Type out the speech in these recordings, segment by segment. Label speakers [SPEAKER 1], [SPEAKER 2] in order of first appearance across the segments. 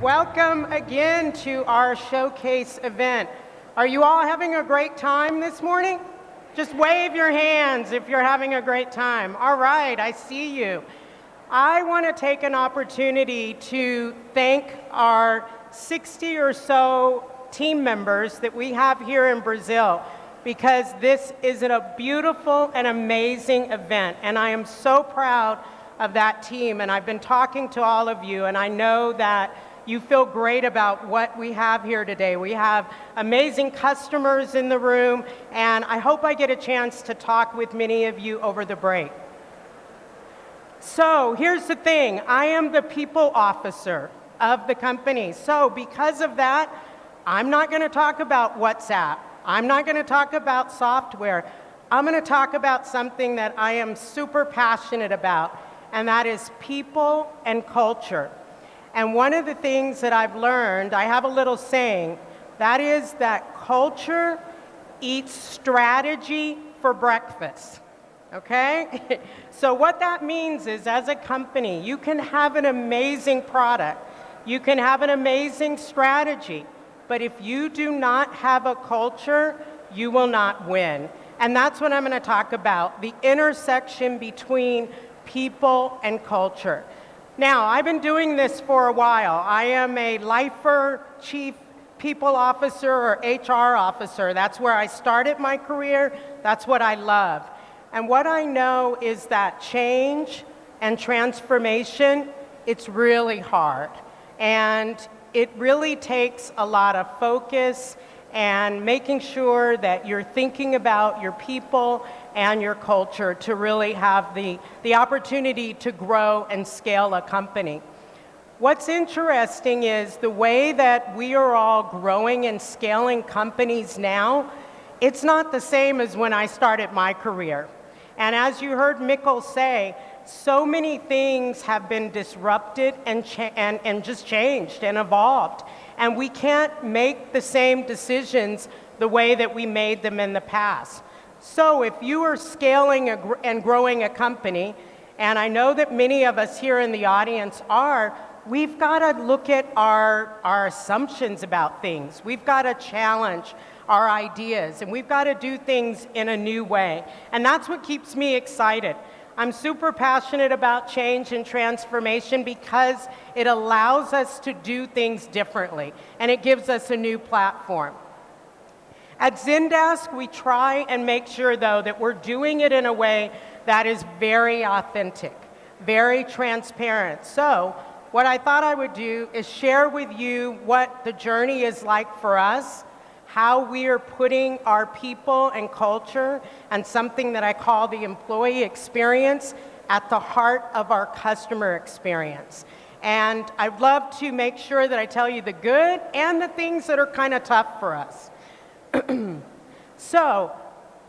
[SPEAKER 1] Welcome again to our showcase event. Are you all having a great time this morning? Just wave your hands if you're having a great time. All right, I see you. I want to take an opportunity to thank our 60 or so team members that we have here in Brazil, because this is a beautiful and amazing event, and I am so proud of that team. And I've been talking to all of you, and I know that you feel great about what we have here today. We have amazing customers in the room, and I hope I get a chance to talk with many of you over the break. So here's the thing, I am the people officer of the company. So because of that, I'm not going to talk about WhatsApp. I'm not going to talk about software. I'm going to talk about something that I am super passionate about, and that is people and culture. And one of the things that I've learned, I have a little saying, that is that culture eats strategy for breakfast, okay? So what that means is, as a company, you can have an amazing product, you can have an amazing strategy, but if you do not have a culture, you will not win. And that's what I'm going to talk about, the intersection between people and culture. Now, I've been doing this for a while. I am a lifer, chief people officer, or HR officer. That's where I started my career. That's what I love. And what I know is that change and transformation, it's really hard. And it really takes a lot of focus and making sure that you're thinking about your people and your culture to really have the opportunity to grow and scale a company. What's interesting is the way that we are all growing and scaling companies now, it's not the same as when I started my career. And as you heard Mikkel say, so many things have been disrupted and just changed and evolved. And we can't make the same decisions the way that we made them in the past. So if you are scaling and growing a company, and I know that many of us here in the audience are, we've got to look at our assumptions about things. We've got to challenge our ideas, and we've got to do things in a new way. And that's what keeps me excited. I'm super passionate about change and transformation because it allows us to do things differently, and it gives us a new platform. At Zendesk, we try and make sure, though, that we're doing it in a way that is very authentic, very transparent. So what I thought I would do is share with you what the journey is like for us, how we are putting our people and culture and something that I call the employee experience at the heart of our customer experience. And I'd love to make sure that I tell you the good and the things that are kind of tough for us. So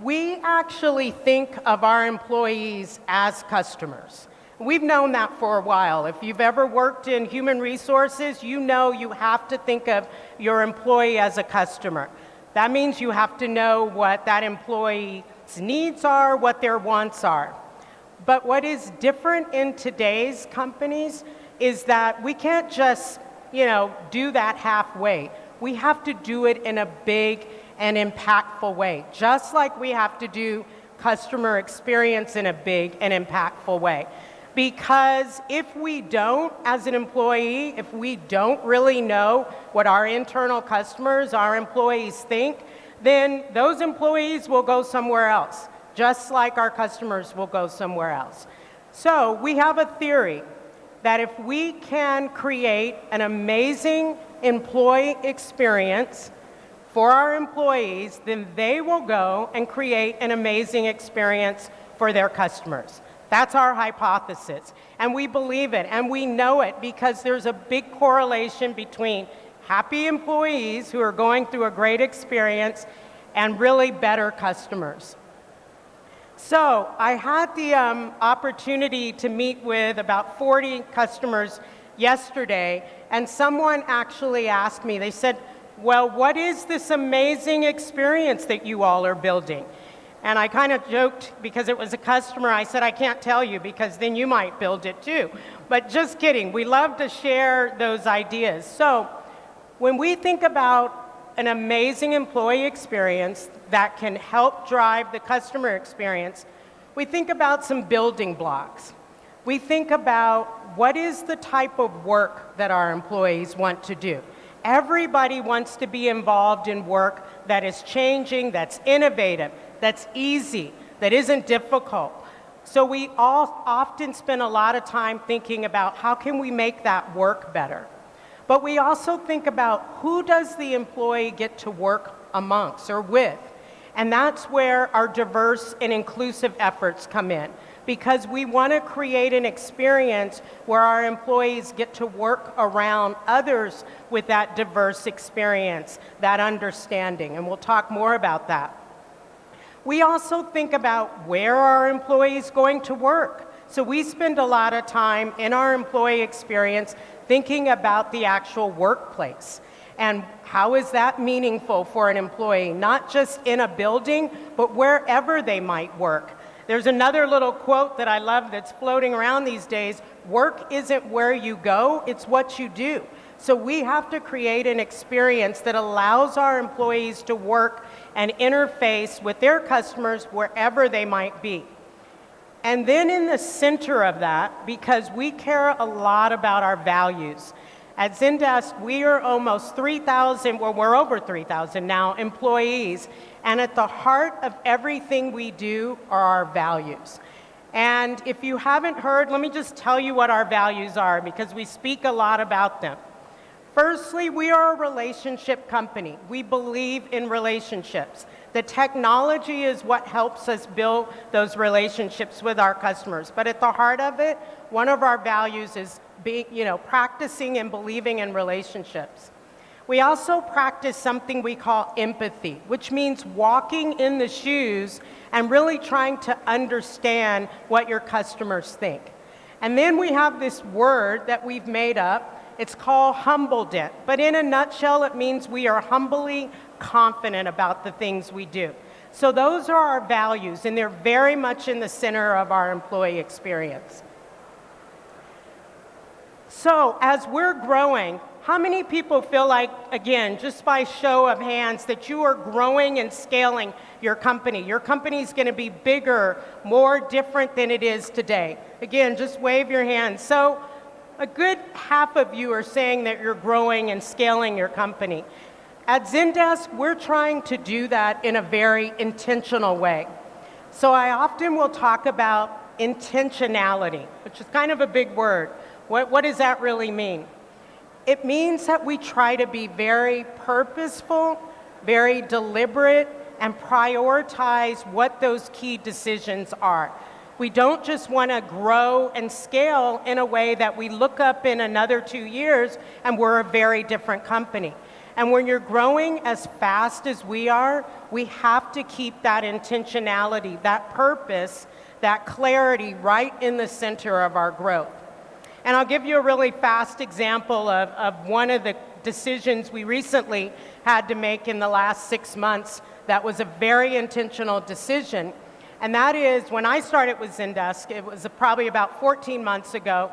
[SPEAKER 1] we actually think of our employees as customers. We've known that for a while. If you've ever worked in human resources, you know you have to think of your employee as a customer. That means you have to know what that employee's needs are, what their wants are. But what is different in today's companies is that we can't just, do that halfway. We have to do it in a big and impactful way, just like we have to do customer experience in a big and impactful way. Because if we don't, as an employee, if we don't really know what our internal customers, our employees think, then those employees will go somewhere else, just like our customers will go somewhere else. So we have a theory that if we can create an amazing employee experience for our employees, then they will go and create an amazing experience for their customers. That's our hypothesis, and we believe it, and we know it because there's a big correlation between happy employees who are going through a great experience and really better customers. So I had the opportunity to meet with about 40 customers yesterday, and someone actually asked me, they said, well, what is this amazing experience that you all are building? And I kind of joked because it was a customer. I said, I can't tell you because then you might build it too. But just kidding. We love to share those ideas. So when we think about an amazing employee experience that can help drive the customer experience, we think about some building blocks. We think about what is the type of work that our employees want to do. Everybody wants to be involved in work that is changing, that's innovative, that's easy, that isn't difficult. So we all often spend a lot of time thinking about how can we make that work better. But we also think about who does the employee get to work amongst or with. And that's where our diverse and inclusive efforts come in, because we want to create an experience where our employees get to work around others with that diverse experience, that understanding, and we'll talk more about that. We also think about where our employees going to work. So we spend a lot of time in our employee experience thinking about the actual workplace. And how is that meaningful for an employee, not just in a building, but wherever they might work. There's another little quote that I love that's floating around these days: work isn't where you go, it's what you do. So we have to create an experience that allows our employees to work and interface with their customers wherever they might be. And then in the center of that, because we care a lot about our values, at Zendesk, we are almost 3,000, well, we're over 3,000 now, employees. And at the heart of everything we do are our values. And if you haven't heard, let me just tell you what our values are, because we speak a lot about them. Firstly, we are a relationship company. We believe in relationships. The technology is what helps us build those relationships with our customers. But at the heart of it, one of our values is practicing and believing in relationships. We also practice something we call empathy, which means walking in the shoes and really trying to understand what your customers think. And then we have this word that we've made up. It's called humbled it. But in a nutshell, it means we are humbly confident about the things we do. So those are our values, and they're very much in the center of our employee experience. So as we're growing, how many people feel like, again, just by show of hands, that you are growing and scaling your company? Your company's going to be bigger, more different than it is today. Again, just wave your hands. So a good half of you are saying that you're growing and scaling your company. At Zendesk, we're trying to do that in a very intentional way. So I often will talk about intentionality, which is kind of a big word. What does that really mean? It means that we try to be very purposeful, very deliberate, and prioritize what those key decisions are. We don't just want to grow and scale in a way that we look up in another 2 years and we're a very different company. And when you're growing as fast as we are, we have to keep that intentionality, that purpose, that clarity right in the center of our growth. And I'll give you a really fast example of one of the decisions we recently had to make in the last 6 months that was a very intentional decision. And that is, when I started with Zendesk, it was probably about 14 months ago,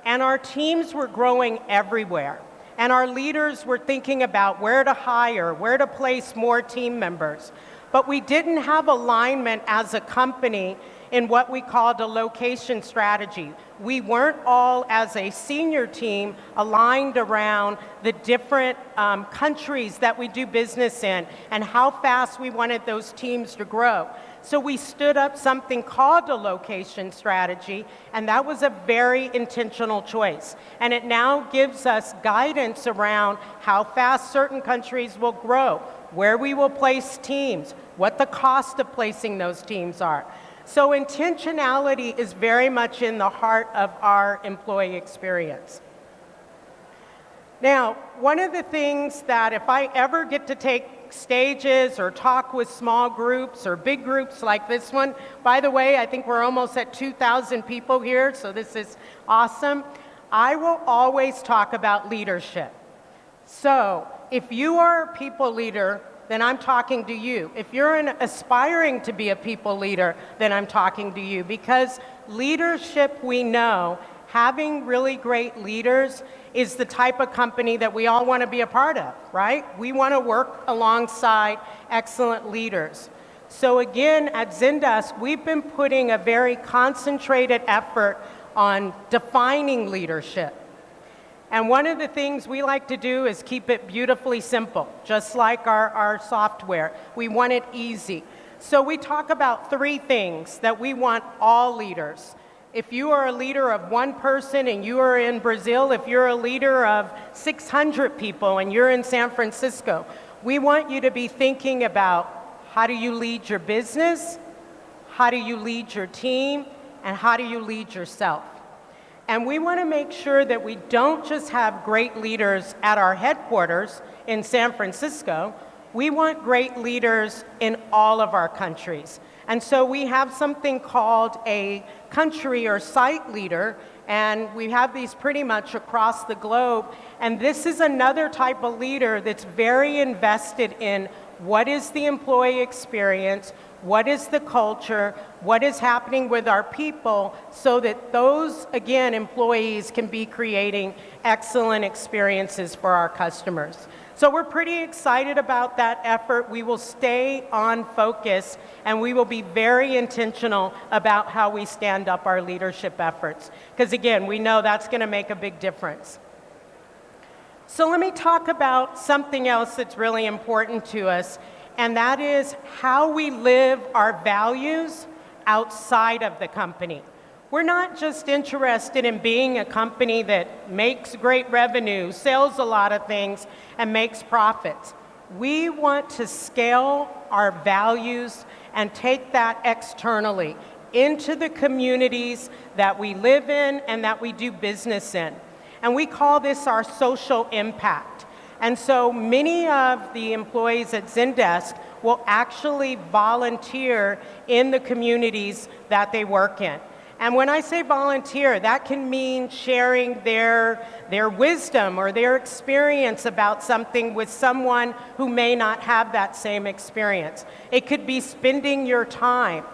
[SPEAKER 1] and our teams were growing everywhere. And our leaders were thinking about where to hire, where to place more team members. But we didn't have alignment as a company in what we called a location strategy. We weren't all, as a senior team, aligned around the different countries that we do business in and how fast we wanted those teams to grow. So we stood up something called a location strategy, and that was a very intentional choice. And it now gives us guidance around how fast certain countries will grow, where we will place teams, what the cost of placing those teams are. So intentionality is very much in the heart of our employee experience. Now, one of the things that if I ever get to take stages or talk with small groups or big groups like this one, by the way, I think we're almost at 2,000 people here, so this is awesome. I will always talk about leadership. So if you are a people leader, then I'm talking to you. If you're aspiring to be a people leader, then I'm talking to you. Because leadership, we know, having really great leaders is the type of company that we all want to be a part of, right? We want to work alongside excellent leaders. So again, at Zendesk, we've been putting a very concentrated effort on defining leadership. And one of the things we like to do is keep it beautifully simple, just like our software. We want it easy. So we talk about 3 things that we want all leaders. If you are a leader of 1 person and you are in Brazil, if you're a leader of 600 people and you're in San Francisco, we want you to be thinking about how do you lead your business, how do you lead your team, and how do you lead yourself. And we want to make sure that we don't just have great leaders at our headquarters in San Francisco, we want great leaders in all of our countries. And so we have something called a country or site leader, and we have these pretty much across the globe. And this is another type of leader that's very invested in what is the employee experience, what is the culture, what is happening with our people, so that those, again, employees can be creating excellent experiences for our customers. So we're pretty excited about that effort. We will stay on focus, and we will be very intentional about how we stand up our leadership efforts. Because again, we know that's going to make a big difference. So let me talk about something else that's really important to us, and that is how we live our values outside of the company. We're not just interested in being a company that makes great revenue, sells a lot of things, and makes profits. We want to scale our values and take that externally into the communities that we live in and that we do business in. And we call this our social impact. And so many of the employees at Zendesk will actually volunteer in the communities that they work in. And when I say volunteer, that can mean sharing their wisdom or their experience about something with someone who may not have that same experience. It could be spending your time.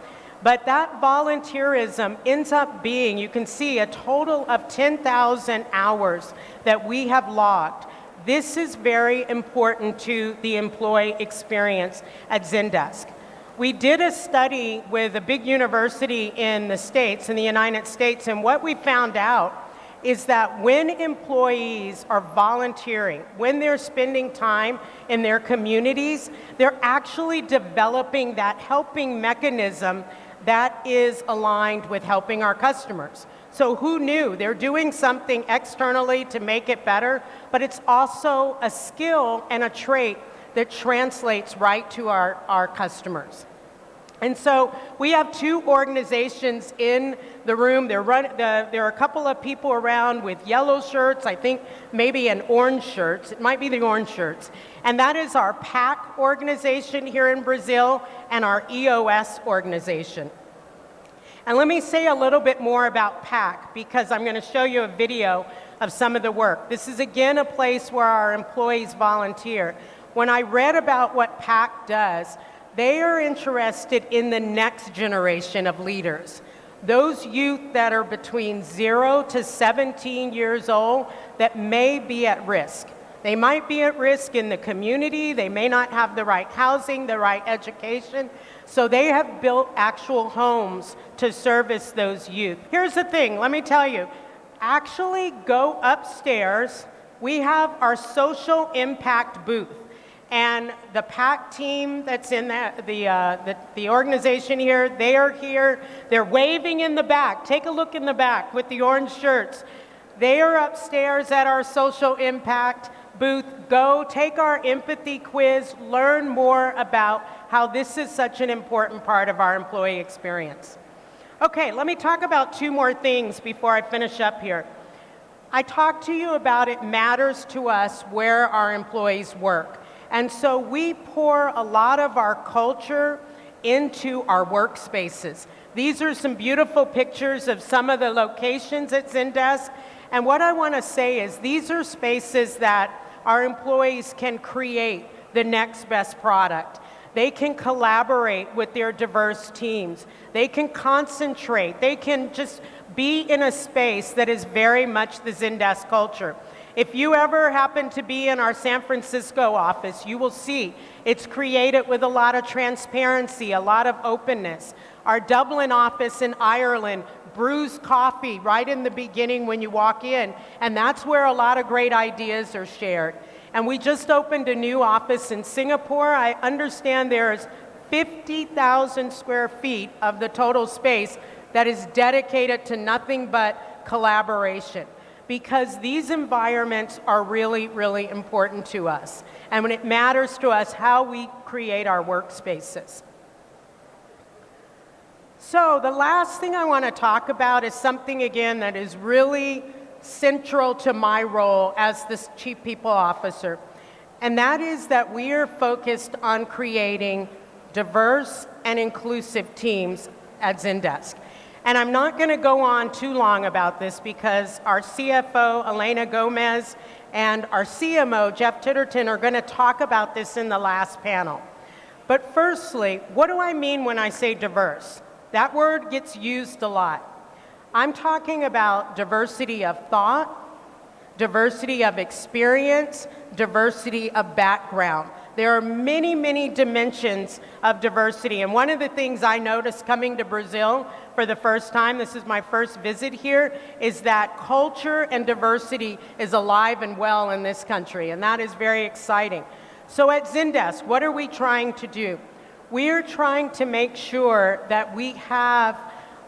[SPEAKER 1] But that volunteerism ends up being, you can see, a total of 10,000 hours that we have logged. This is very important to the employee experience at Zendesk. We did a study with a big university in the States, in the United States, and what we found out is that when employees are volunteering, when they're spending time in their communities, they're actually developing that helping mechanism that is aligned with helping our customers. So who knew? They're doing something externally to make it better, but it's also a skill and a trait that translates right to our customers. And so we have 2 organizations in the room. There are a couple of people around with yellow shirts, I think maybe an orange shirt. It might be the orange shirts. And that is our PAC organization here in Brazil and our EOS organization. And let me say a little bit more about PAC, because I'm going to show you a video of some of the work. This is again a place where our employees volunteer. When I read about what PAC does, they are interested in the next generation of leaders. Those youth that are between 0 to 17 years old that may be at risk. They might be at risk in the community, they may not have the right housing, the right education, so they have built actual homes to service those youth. Here's the thing, let me tell you, actually go upstairs, we have our social impact booth. And the PAC team that's in the organization here, they are here. They're waving in the back. Take a look in the back with the orange shirts. They are upstairs at our social impact booth. Go take our empathy quiz. Learn more about how this is such an important part of our employee experience. Okay, let me talk about 2 more things before I finish up here. I talked to you about it matters to us where our employees work. And so we pour a lot of our culture into our workspaces. These are some beautiful pictures of some of the locations at Zendesk. And what I want to say is these are spaces that our employees can create the next best product. They can collaborate with their diverse teams. They can concentrate. They can just be in a space that is very much the Zendesk culture. If you ever happen to be in our San Francisco office, you will see it's created with a lot of transparency, a lot of openness. Our Dublin office in Ireland brews coffee right in the beginning when you walk in, and that's where a lot of great ideas are shared. And we just opened a new office in Singapore. I understand there's 50,000 square feet of the total space that is dedicated to nothing but collaboration, because these environments are really, really important to us. And when it matters to us how we create our workspaces. So the last thing I want to talk about is something, again, that is really central to my role as this Chief People Officer. And that is that we are focused on creating diverse and inclusive teams at Zendesk. And I'm not going to go on too long about this because our CFO, Elena Gomez, and our CMO, Jeff Titterton, are going to talk about this in the last panel. But firstly, what do I mean when I say diverse? That word gets used a lot. I'm talking about diversity of thought, diversity of experience, diversity of background. There are many, many dimensions of diversity. And one of the things I noticed coming to Brazil for the first time, this is my first visit here, is that culture and diversity is alive and well in this country. And that is very exciting. So at Zendesk, what are we trying to do? We are trying to make sure that we have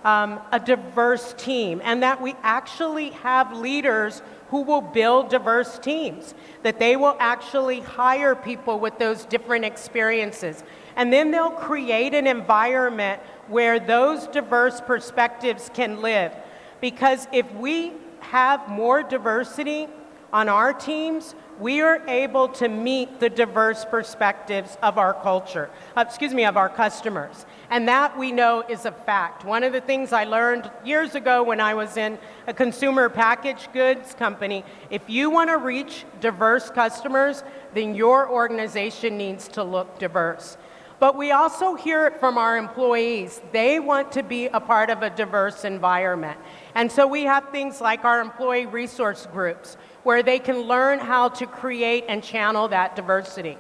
[SPEAKER 1] a diverse team and that we actually have leaders who will build diverse teams, that they will actually hire people with those different experiences. And then they'll create an environment where those diverse perspectives can live. Because if we have more diversity on our teams, we are able to meet the diverse perspectives of our culture, of our customers. And that we know is a fact. One of the things I learned years ago when I was in a consumer packaged goods company, if you want to reach diverse customers, then your organization needs to look diverse. But we also hear it from our employees. They want to be a part of a diverse environment. And so we have things like our employee resource groups, where they can learn how to create and channel that diversity.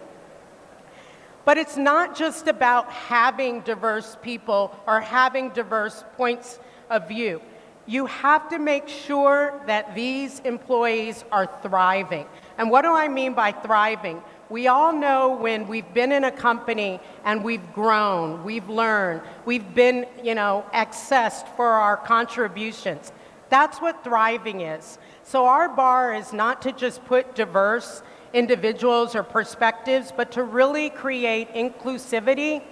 [SPEAKER 1] But it's not just about having diverse people or having diverse points of view. You have to make sure that these employees are thriving. And what do I mean by thriving? We all know when we've been in a company and we've grown, we've learned, we've been, accessed for our contributions. That's what thriving is. So our bar is not to just put diverse individuals or perspectives, but to really create inclusivity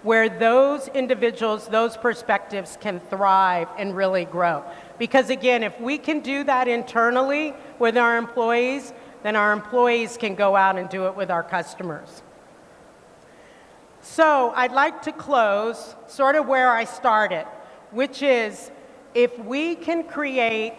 [SPEAKER 1] where those individuals, those perspectives can thrive and really grow. Because again, if we can do that internally with our employees, then our employees can go out and do it with our customers. So I'd like to close sort of where I started, which is if we can create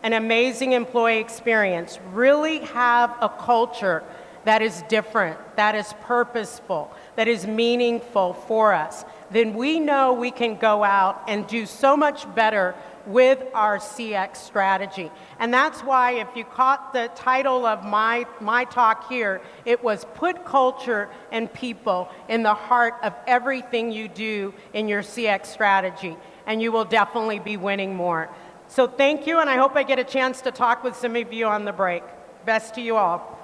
[SPEAKER 1] an amazing employee experience, really have a culture that is different, that is purposeful, that is meaningful for us, then we know we can go out and do so much better with our CX strategy. And that's why if you caught the title of my talk here, it was Put Culture and People in the Heart of Everything You Do in Your CX Strategy, and you will definitely be winning more. So thank you, and I hope I get a chance to talk with some of you on the break. Best to you all.